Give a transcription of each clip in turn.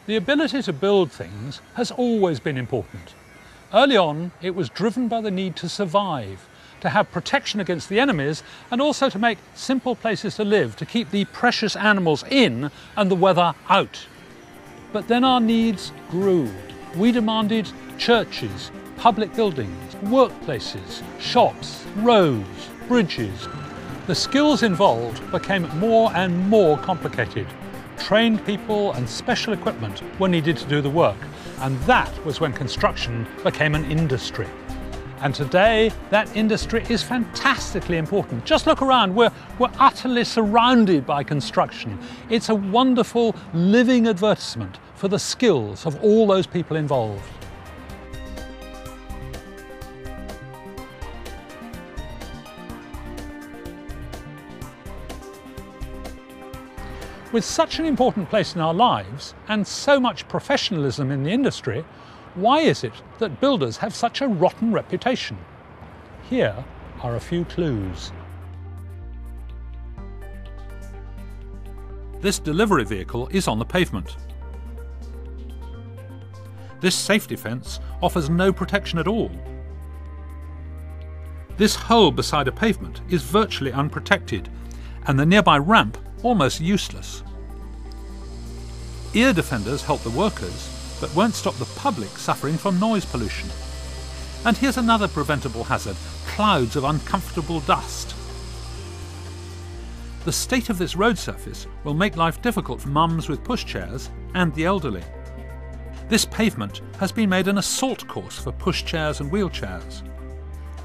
The ability to build things has always been important. Early on, it was driven by the need to survive, to have protection against the enemies, and also to make simple places to live, to keep the precious animals in and the weather out. But then our needs grew. We demanded churches, public buildings, workplaces, shops, roads, bridges. The skills involved became more and more complicated. Trained people and special equipment were needed to do the work, and that was when construction became an industry. And today, that industry is fantastically important. Just look around, we're utterly surrounded by construction. It's a wonderful living advertisement for the skills of all those people involved. With such an important place in our lives and so much professionalism in the industry, why is it that builders have such a rotten reputation? Here are a few clues. This delivery vehicle is on the pavement. This safety fence offers no protection at all. This hole beside a pavement is virtually unprotected, and the nearby ramp almost useless. Ear defenders help the workers, but won't stop the public suffering from noise pollution. And here's another preventable hazard: clouds of uncomfortable dust. The state of this road surface will make life difficult for mums with pushchairs and the elderly. This pavement has been made an assault course for pushchairs and wheelchairs.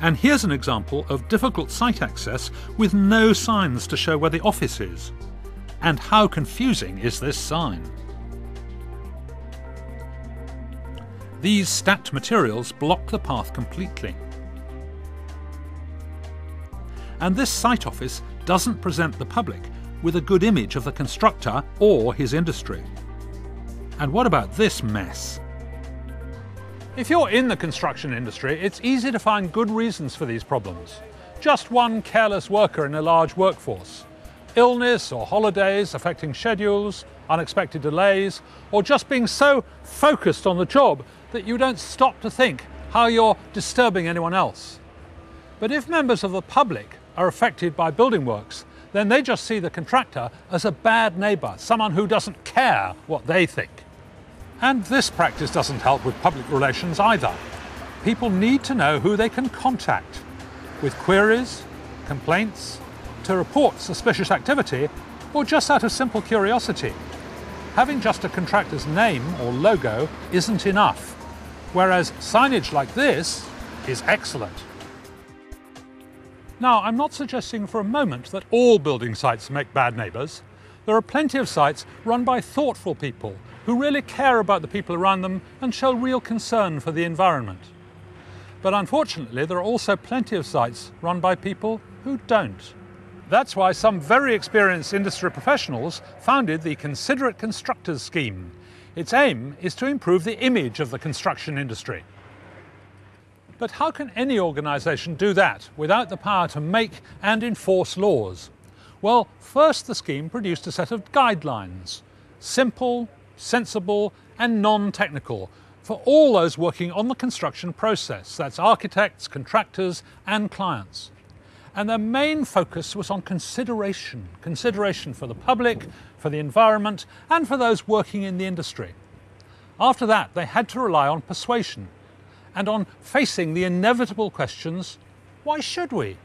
And here's an example of difficult site access with no signs to show where the office is. And how confusing is this sign? These stacked materials block the path completely. And this site office doesn't present the public with a good image of the constructor or his industry. And what about this mess? If you're in the construction industry, it's easy to find good reasons for these problems. Just one careless worker in a large workforce. Illness or holidays affecting schedules, unexpected delays, or just being so focused on the job that you don't stop to think how you're disturbing anyone else. But if members of the public are affected by building works, then they just see the contractor as a bad neighbour, someone who doesn't care what they think. And this practice doesn't help with public relations either. People need to know who they can contact with queries, complaints, to report suspicious activity, or just out of simple curiosity. Having just a contractor's name or logo isn't enough, whereas signage like this is excellent. Now, I'm not suggesting for a moment that all building sites make bad neighbours. There are plenty of sites run by thoughtful people who really care about the people around them and show real concern for the environment. But unfortunately, there are also plenty of sites run by people who don't. That's why some very experienced industry professionals founded the Considerate Constructors scheme. Its aim is to improve the image of the construction industry. But how can any organisation do that without the power to make and enforce laws? Well, first the scheme produced a set of guidelines, simple, sensible and non-technical, for all those working on the construction process. That's architects, contractors and clients. And their main focus was on consideration for the public, for the environment and for those working in the industry. After that, they had to rely on persuasion and on facing the inevitable questions: why should we?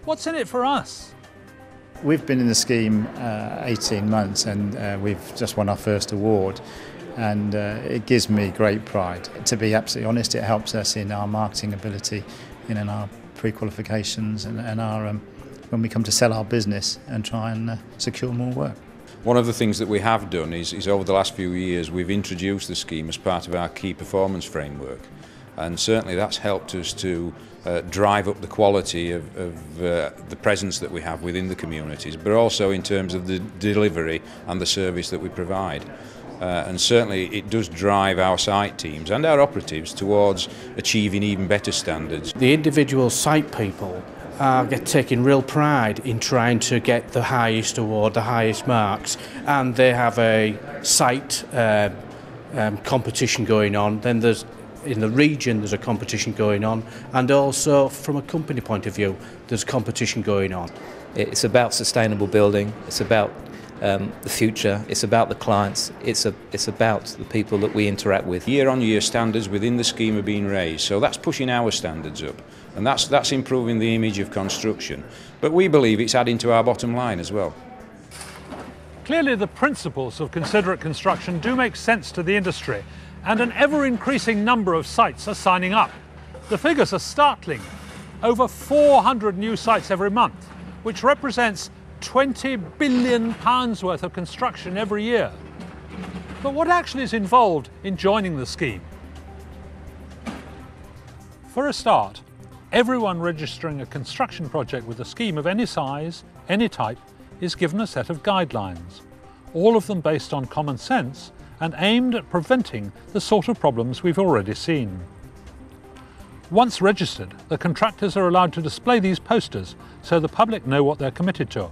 What's in it for us? We've been in the scheme 18 months and we've just won our first award, and it gives me great pride. To be absolutely honest, it helps us in our marketing ability, in our pre-qualifications and our when we come to sell our business and try and secure more work. One of the things that we have done is over the last few years we've introduced the scheme as part of our key performance framework, and certainly that's helped us to drive up the quality of the presence that we have within the communities, but also in terms of the delivery and the service that we provide. And certainly it does drive our site teams and our operatives towards achieving even better standards. The individual site people are taking real pride in trying to get the highest award, the highest marks, and they have a site competition going on. Then there's in the region there's a competition going on, and also from a company point of view there's competition going on. It's about sustainable building, it's about the future, it's about the clients, it's about the people that we interact with. Year on year standards within the scheme are being raised, so that's pushing our standards up, and that's improving the image of construction. But we believe it's adding to our bottom line as well. Clearly the principles of considerate construction do make sense to the industry, and an ever-increasing number of sites are signing up. The figures are startling. Over 400 new sites every month, which represents £20 billion worth of construction every year. But what actually is involved in joining the scheme? For a start, everyone registering a construction project with a scheme of any size, any type, is given a set of guidelines, all of them based on common sense and aimed at preventing the sort of problems we've already seen. Once registered, the contractors are allowed to display these posters so the public know what they're committed to.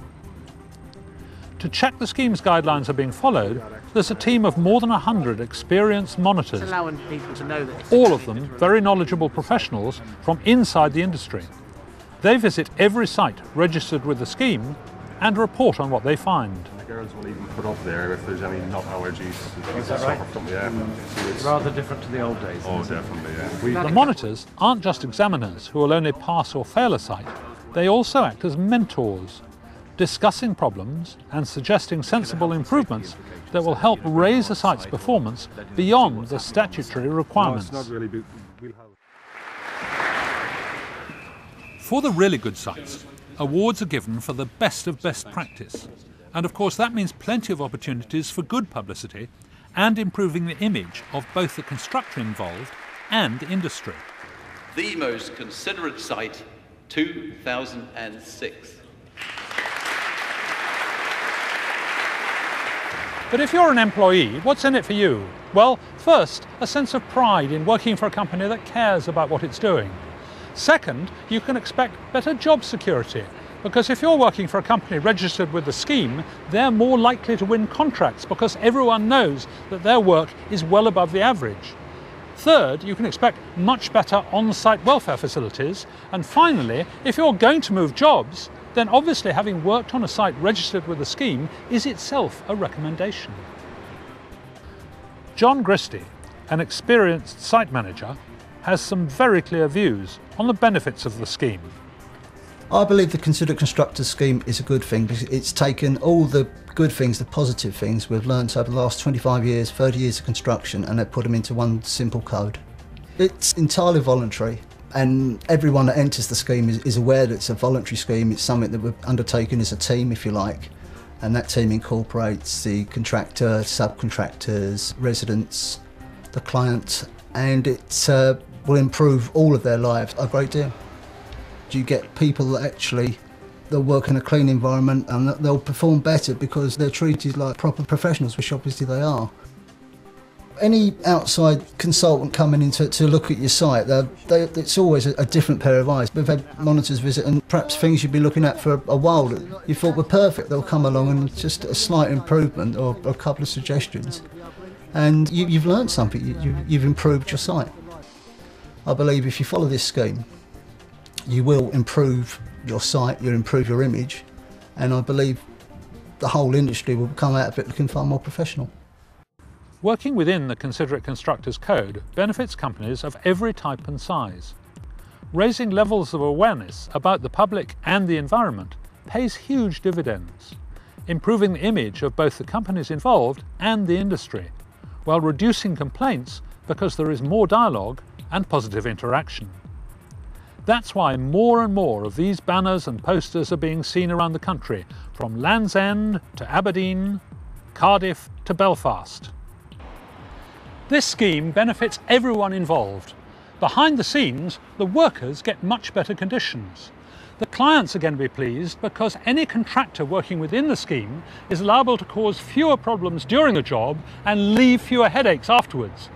To check the scheme's guidelines are being followed, there's a team of more than 100 experienced monitors, Allowing people to know that all of them very knowledgeable professionals from inside the industry. They visit every site registered with the scheme and report on what they find. The girls will even put up there if there's any nut allergies. Is that right? Yeah. rather different to the old days. Oh, definitely, yeah. The monitors aren't just examiners who will only pass or fail a site, they also act as mentors, discussing problems and suggesting sensible improvements that will help raise a site's performance beyond the statutory requirements. No, it's not really big. For the really good sites, awards are given for the best of best practice. And of course that means plenty of opportunities for good publicity and improving the image of both the constructor involved and industry. The most considerate site, 2006. But if you're an employee, what's in it for you? Well, first, a sense of pride in working for a company that cares about what it's doing. Second, you can expect better job security, because if you're working for a company registered with the scheme, they're more likely to win contracts because everyone knows that their work is well above the average. Third, you can expect much better on-site welfare facilities. And finally, if you're going to move jobs, then obviously having worked on a site registered with the scheme is itself a recommendation. John Gristy, an experienced site manager, has some very clear views on the benefits of the scheme. I believe the Considerate Constructors scheme is a good thing because it's taken all the good things, the positive things we've learnt over the last 25 years, 30 years of construction, and they've put them into one simple code. It's entirely voluntary, and everyone that enters the scheme is aware that it's a voluntary scheme. It's something that we've undertaken as a team, if you like, and that team incorporates the contractor, subcontractors, residents, the client, and it will improve all of their lives a great deal. You get people that actually they'll work in a clean environment and they'll perform better because they're treated like proper professionals, which obviously they are. Any outside consultant coming in to look at your site, it's always a different pair of eyes. We've had monitors visit and perhaps things you've been looking at for a while that you thought were perfect, they'll come along and just a slight improvement or a couple of suggestions. And you've learned something, you've improved your site. I believe if you follow this scheme, you will improve your site, you'll improve your image, and I believe the whole industry will come out of it looking far more professional. Working within the Considerate Constructors Code benefits companies of every type and size. Raising levels of awareness about the public and the environment pays huge dividends, improving the image of both the companies involved and the industry, while reducing complaints because there is more dialogue and positive interaction. That's why more and more of these banners and posters are being seen around the country, from Land's End to Aberdeen, Cardiff to Belfast. This scheme benefits everyone involved. Behind the scenes, the workers get much better conditions. The clients are going to be pleased because any contractor working within the scheme is liable to cause fewer problems during the job and leave fewer headaches afterwards.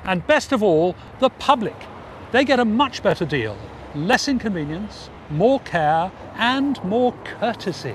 And best of all, the public. They get a much better deal. Less inconvenience, more care and more courtesy.